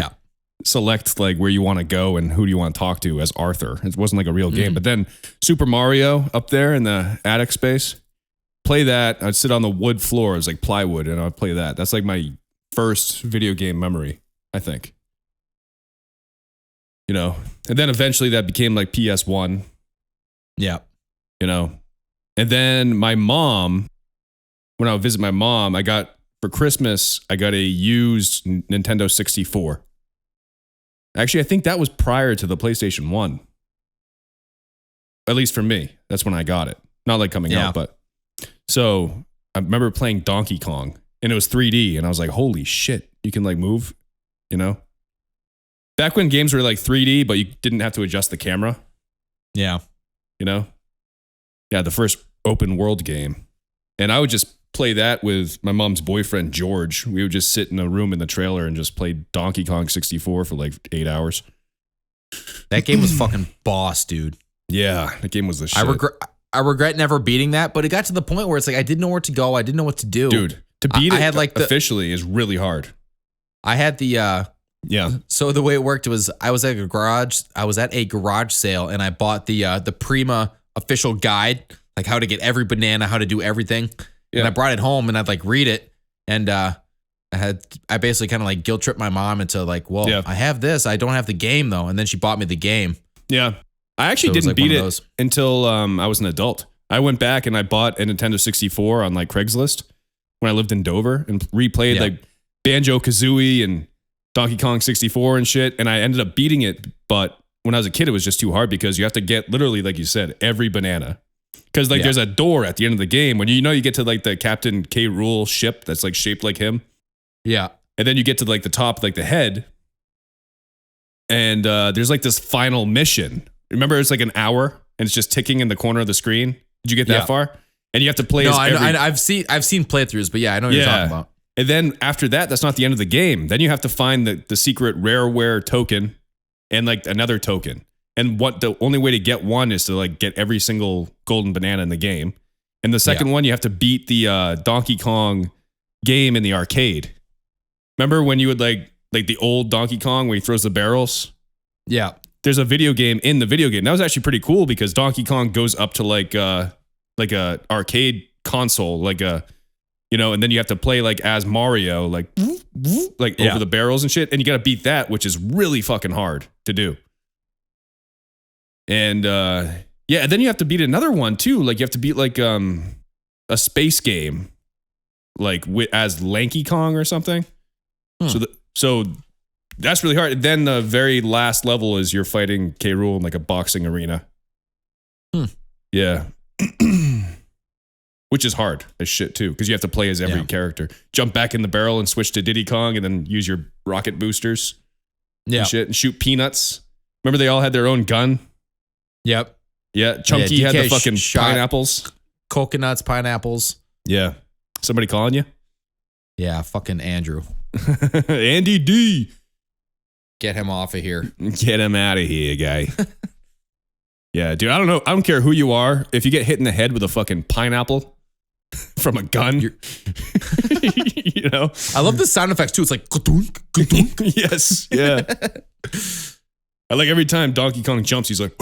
select like where you want to go and who do you want to talk to as Arthur. It wasn't like a real game. But then Super Mario up there in the attic space, play that. I'd sit on the wood floor. It was like plywood, and I'd play that. That's like my first video game memory, I think. You know, and then eventually that became like PS1. Yeah. You know, and then my mom, when I would visit my mom, for Christmas, I got a used Nintendo 64. Actually, I think that was prior to the PlayStation 1. At least for me. That's when I got it. Not like coming out, but. So I remember playing Donkey Kong, and it was 3D, and I was like, holy shit, you can like move, you know? Back when games were like 3D, but you didn't have to adjust the camera. Yeah. You know? Yeah, the first open world game. And I would just play that with my mom's boyfriend, George. We would just sit in a room in the trailer and just play Donkey Kong 64 for like 8 hours. That game was fucking boss, dude. Yeah, that game was the shit. I regret never beating that, but it got to the point where it's like I didn't know where to go. I didn't know what to do. Dude, to beat it had like officially is really hard. I had the yeah. So the way it worked was I was at a garage sale, and I bought the Prima official guide, like how to get every banana, how to do everything. Yeah. And I brought it home and I'd like read it, and I basically kind of like guilt tripped my mom into like, well, I have this, I don't have the game though, and then she bought me the game. Yeah. I actually didn't beat it until I was an adult. I went back and I bought a Nintendo 64 on like Craigslist when I lived in Dover and replayed like Banjo-Kazooie and Donkey Kong 64 and shit, and I ended up beating it, but when I was a kid it was just too hard because you have to get literally, like you said, every banana. Because like there's a door at the end of the game when you get to like the Captain K. Rool ship that's like shaped like him. Yeah. And then you get to like the top, like the head, and there's like this final mission. Remember, it's like an hour and it's just ticking in the corner of the screen. Did you get that far? And you have to play. No, I've seen playthroughs, but yeah, I know what you're talking about. And then after that, that's not the end of the game. Then you have to find the secret rareware token and like another token. And what the only way to get one is to like get every single golden banana in the game. And the second one, you have to beat the Donkey Kong game in the arcade. Remember when you would like the old Donkey Kong where he throws the barrels? Yeah. There's a video game in the video game. That was actually pretty cool because Donkey Kong goes up to like a arcade console, like a, you know, and then you have to play like as Mario, like over the barrels and shit. And you got to beat that, which is really fucking hard to do. And and then you have to beat another one too. Like you have to beat like a space game, like as Lanky Kong or something. So that's really hard. And then the very last level is you're fighting K. Rool in like a boxing arena. Yeah. Which is hard as shit too, because you have to play as every character. Jump back in the barrel and switch to Diddy Kong and then use your rocket boosters. And shit, and shoot peanuts. Remember they all had their own gun? Yep. Yeah, Chunky had the fucking pineapples. Coconuts, pineapples. Yeah. Somebody calling you? Yeah, fucking Andrew. Andy D. Get him off of here. Get him out of here, guy. Yeah, dude, I don't know. I don't care who you are. If you get hit in the head with a fucking pineapple, from a gun. You know? I love the sound effects too. It's like ka-dunk, ka-dunk. Yes. Yeah. I like every time Donkey Kong jumps, he's like,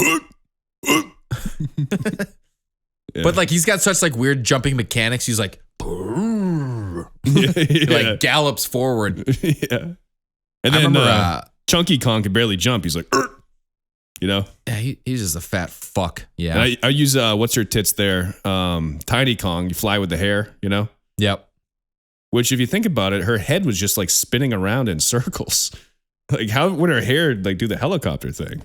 Yeah. But like he's got such like weird jumping mechanics. He's like, Yeah. he, like gallops forward. Yeah. And I then remember, Chunky Kong can barely jump. He's like, you know? Yeah, he's just a fat fuck. Yeah. And I use what's her tits there? Tiny Kong. You fly with the hair, you know? Yep. Which, if you think about it, her head was just like spinning around in circles. Like, how would her hair like do the helicopter thing?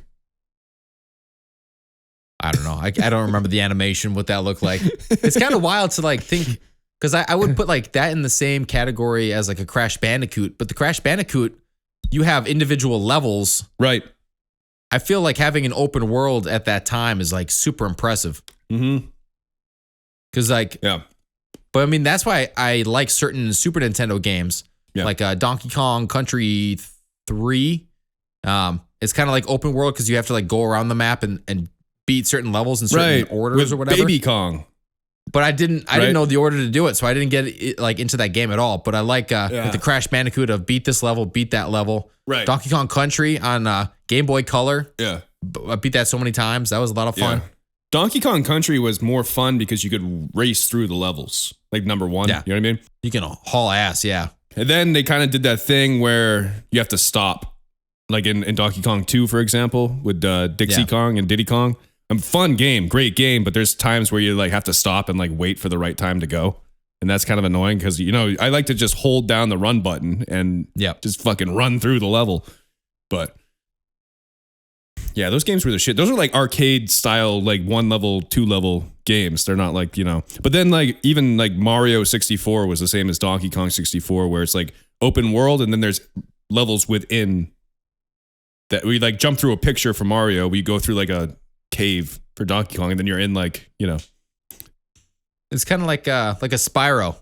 I don't know. I don't remember the animation, what that looked like. It's kind of wild to like think, because I would put like that in the same category as like a Crash Bandicoot. But the Crash Bandicoot, you have individual levels. Right. I feel like having an open world at that time is like super impressive. Mm-hmm. Because like, Yeah. But I mean, that's why I like certain Super Nintendo games, Yeah. like Donkey Kong Country 3. It's kind of like open world because you have to like go around the map and beat certain levels in certain orders With or whatever. Baby Kong. But I didn't know the order to do it, so I didn't get it, like into that game at all. But I like the Crash Bandicoot of beat this level, beat that level. Right. Donkey Kong Country on Game Boy Color. Yeah. I beat that so many times. That was a lot of fun. Yeah. Donkey Kong Country was more fun because you could race through the levels. Like number one. Yeah. You know what I mean? You can haul ass, yeah. And then they kind of did that thing where you have to stop. Like in Donkey Kong 2, for example, with Dixie Kong and Diddy Kong. Fun game, great game, but there's times where you like have to stop and like wait for the right time to go. And that's kind of annoying because, you know, I like to just hold down the run button and just fucking run through the level. But yeah, those games were the shit. Those are like arcade style, like 1 level, 2 level games. They're not like, you know, but then like even like Mario 64 was the same as Donkey Kong 64, where it's like open world and then there's levels within that. We like jump through a picture for Mario. We go through like a cave for Donkey Kong and then you're in like, you know. It's kind of like a Spyro.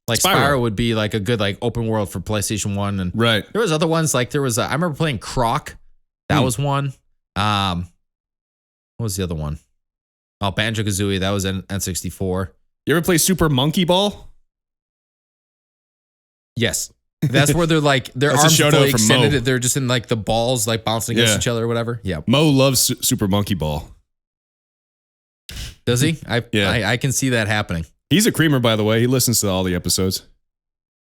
Like Spyro would be like a good like open world for PlayStation 1. And right. There was other ones, like there was I remember playing Croc. That was one. What was the other one? Oh, Banjo-Kazooie. That was N64. You ever play Super Monkey Ball? Yes. That's where they're like their That's arms a are shout-out fully from extended. Mo. They're just in like the balls like bouncing against each other or whatever. Yeah. Mo loves Super Monkey Ball. Does he? Yeah. I can see that happening. He's a creamer, by the way. He listens to all the episodes.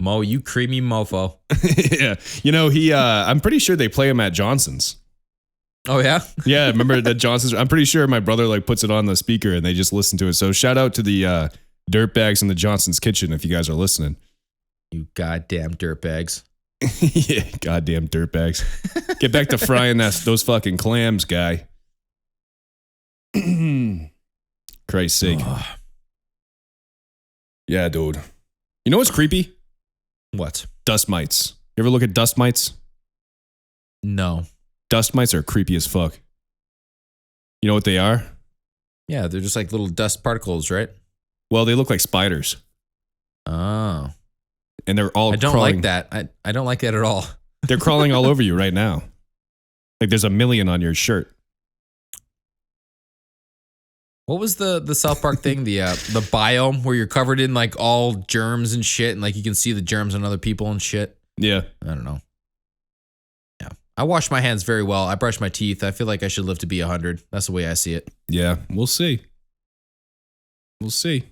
Mo, you creamy mofo. Yeah. You know, I'm pretty sure they play him at Johnson's. Oh, yeah? Yeah, remember that Johnson's? I'm pretty sure my brother like puts it on the speaker and they just listen to it. So shout out to the dirtbags in the Johnson's kitchen if you guys are listening. You goddamn dirtbags. Yeah, goddamn dirtbags. Get back to frying those fucking clams, guy. Christ's sake. Yeah, dude. You know what's creepy? What? Dust mites. You ever look at dust mites? No. Dust mites are creepy as fuck. You know what they are? Yeah, they're just like little dust particles, right? Well, they look like spiders. Oh. And they're all I don't crawling. like that. I don't like that at all. They're crawling all over you right now. Like there's 1 million on your shirt. What was the South Park thing? The biome where you're covered in like all germs and shit, and like you can see the germs on other people and shit. Yeah. I don't know. Yeah. I wash my hands very well. I brush my teeth. I feel like I should live to be 100. That's the way I see it. Yeah. We'll see. We'll see.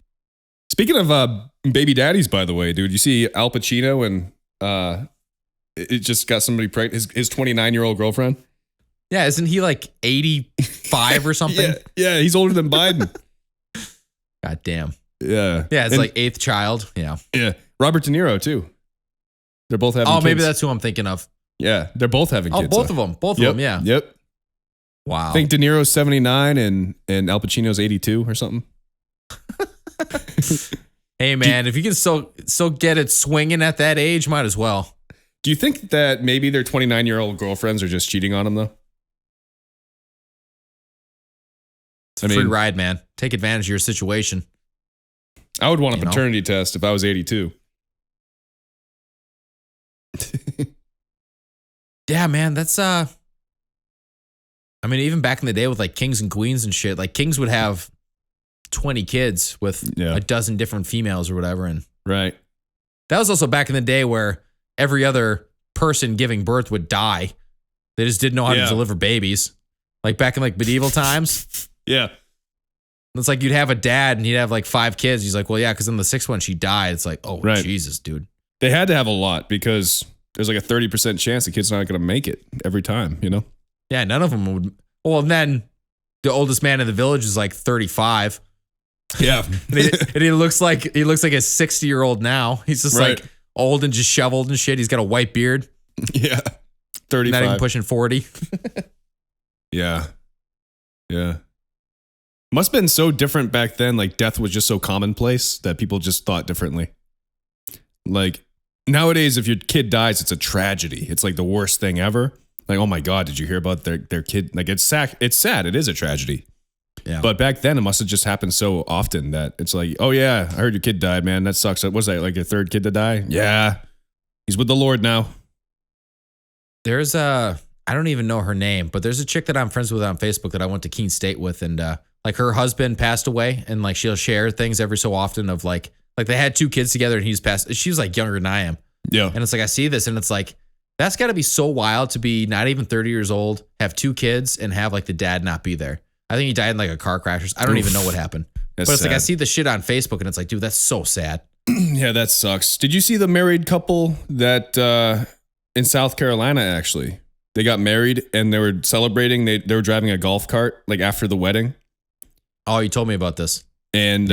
Speaking of baby daddies, by the way, dude, you see Al Pacino and it just got somebody pregnant, his 29-year-old girlfriend. Yeah, isn't he like 85 or something? Yeah, he's older than Biden. God damn. Yeah. Yeah, it's And- like 8th child. Yeah. Yeah. Robert De Niro, too. They're both having kids. Maybe that's who I'm thinking of. Yeah, they're both having Oh, kids. both of them. Both of them, yeah. Yep. Wow. I think De Niro's 79 and Al Pacino's 82 or something. Hey, man, if you can still get it swinging at that age, might as well. Do you think that maybe their 29-year-old girlfriends are just cheating on them, though? It's a free ride, man. Take advantage of your situation. I would want a You know? paternity test if I was 82. Yeah, man, that's I mean, even back in the day with like kings and queens and shit, like kings would have 20 kids with a dozen different females or whatever. And Right. that was also back in the day where every other person giving birth would die. They just didn't know how to deliver babies. Like back in like medieval times. Yeah. It's like you'd have a dad and he'd have like 5 kids. He's like, well, yeah, because in the 6th one she died. It's like, oh, Jesus, dude. They had to have a lot because there's like a 30% chance the kid's not going to make it every time, you know? Yeah, none of them would. Well, and then the oldest man in the village is like 35. Yeah. and he looks like a 60-year-old now. He's just like old and just shoveled and shit. He's got a white beard. Yeah. 35. Not even pushing 40. Yeah. Yeah. Must have been so different back then. Like death was just so commonplace that people just thought differently. Like nowadays, if your kid dies, it's a tragedy. It's like the worst thing ever. Like, oh my God, did you hear about their kid? Like it's sad. It is a tragedy. Yeah. But back then it must have just happened so often that it's like, oh yeah, I heard your kid died, man. That sucks. Was that like your 3rd kid to die? Yeah. He's with the Lord now. There's I don't even know her name, but there's a chick that I'm friends with on Facebook that I went to Keene State with, and like her husband passed away, and like she'll share things every so often of like they had 2 kids together and he's passed. She was like younger than I am. Yeah. And it's like I see this and it's like that's got to be so wild to be not even 30 years old, have 2 kids and have like the dad not be there. I think he died in like a car crash. I don't even know what happened. But it's sad. Like I see the shit on Facebook and it's like, dude, that's so sad. Yeah, that sucks. Did you see the married couple that in South Carolina actually? They got married and they were celebrating. They were driving a golf cart like after the wedding. Oh, you told me about this. And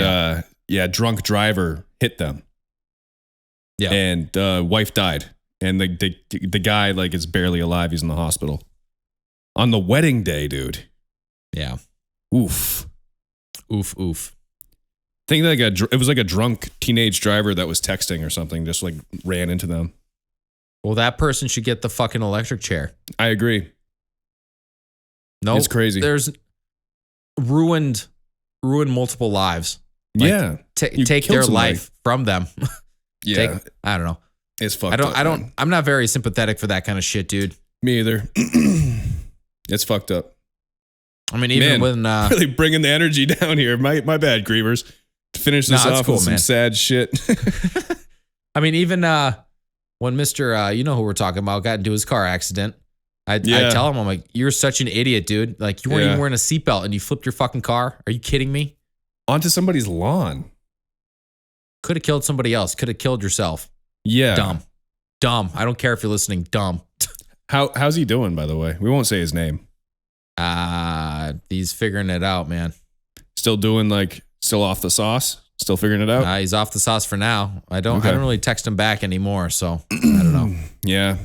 drunk driver hit them. Yeah. And wife died. And the guy like is barely alive. He's in the hospital. On the wedding day, dude. Yeah. Oof. Oof, oof. I think like it was like a drunk teenage driver that was texting or something, just like ran into them. Well, that person should get the fucking electric chair. I agree. No, it's crazy. There's ruined multiple lives. Like, take their life from them. Yeah. I don't know. It's fucked up. I'm not very sympathetic for that kind of shit, dude. Me either. It's fucked up. I mean, even when really bringing the energy down here. My bad, Grievers. To finish this off with some sad shit. I mean, even when Mr. You know who we're talking about got into his car accident, I tell him, I'm like, you're such an idiot, dude. Like you weren't even wearing a seatbelt and you flipped your fucking car. Are you kidding me? Onto somebody's lawn. Could have killed somebody else. Could have killed yourself. Yeah. Dumb. I don't care if you're listening. Dumb. How's he doing, by the way? We won't say his name. He's figuring it out, man. Still off the sauce? Still figuring it out? He's off the sauce for now. I don't really text him back anymore, so I don't know. Yeah.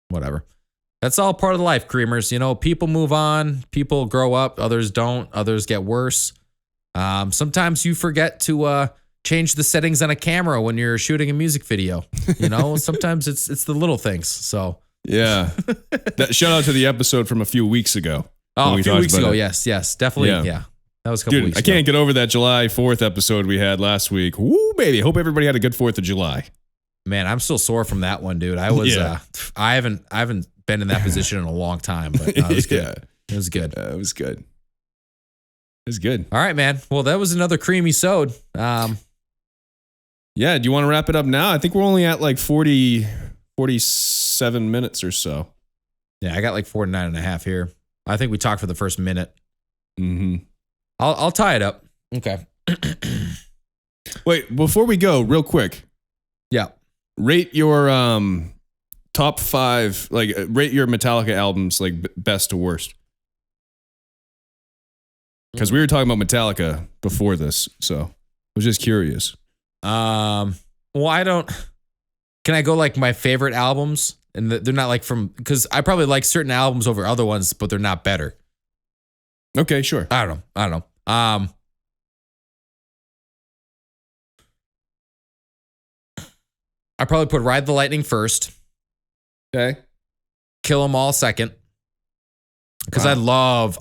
Whatever. That's all part of life, creamers. You know, people move on, people grow up, others don't, others get worse. Sometimes you forget to change the settings on a camera when you're shooting a music video. You know, sometimes it's the little things. So yeah. Shout out to the episode from a few weeks ago. Oh, a few weeks ago. Yes, definitely. Yeah. That was a couple weeks ago. I can't get over that July 4th episode we had last week. Woo, baby. Hope everybody had a good 4th of July. Man, I'm still sore from that one, dude. I was I haven't been in that position in a long time, but it was good. It was good. It was good. It was good. All right, man. Well, that was another creamy sode. Yeah, do you want to wrap it up now? I think we're only at like 47 minutes or so. Yeah, I got like 49 and a half here. I think we talked for the first minute. Mm-hmm. I'll tie it up. Okay. Wait, before we go, real quick. Yeah. Rate your top 5, like rate your Metallica albums like best to worst. Because we were talking about Metallica before this, so I was just curious. Well, I don't. Can I go like my favorite albums? And they're not like because I probably like certain albums over other ones, but they're not better. Okay, sure. I don't know. I probably put Ride the Lightning first. Okay. Kill 'Em All second. Because I love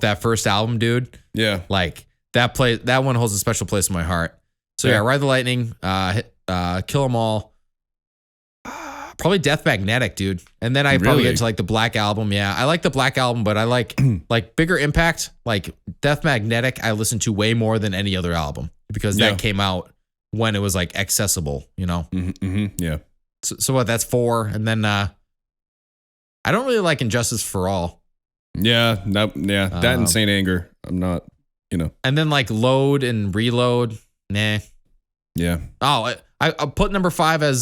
that first album, dude. Yeah. Like that one holds a special place in my heart. So yeah, Ride the Lightning, Kill 'Em All. Probably Death Magnetic, dude. And then I probably Really? get to like the Black Album. Yeah, I like the Black Album, but I like like Bigger Impact, like Death Magnetic. I listen to way more than any other album because Yeah. that came out when it was like accessible, you know. Yeah. So what? That's 4, and then I don't really like Injustice for All. Yeah. No, yeah. That and Saint Anger. I'm not, you know. And then like Load and Reload, nah. Yeah. Oh, I put number 5 as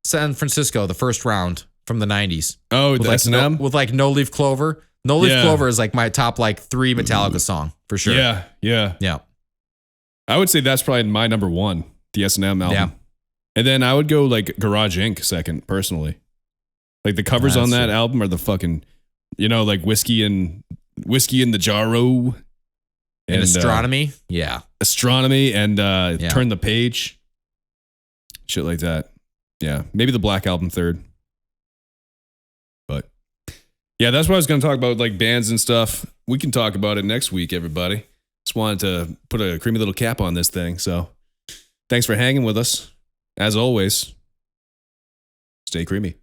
San Francisco, the first round from the 90s. Oh, With the like, S&M? with like No Leaf Clover. No Leaf Yeah. Clover is like my top like 3 Metallica song for sure. Yeah. Yeah. Yeah. I would say that's probably my number 1, the S&M album. Yeah. And then I would go like Garage Inc. second, personally. Like the covers on that album are the fucking, you know, like Whiskey and the Jarro. And Astronomy. Astronomy and Turn the Page. Shit like that. Yeah. Maybe the Black Album third. But yeah, that's what I was going to talk about, like bands and stuff. We can talk about it next week, everybody. Just wanted to put a creamy little cap on this thing. So thanks for hanging with us. As always, stay creamy.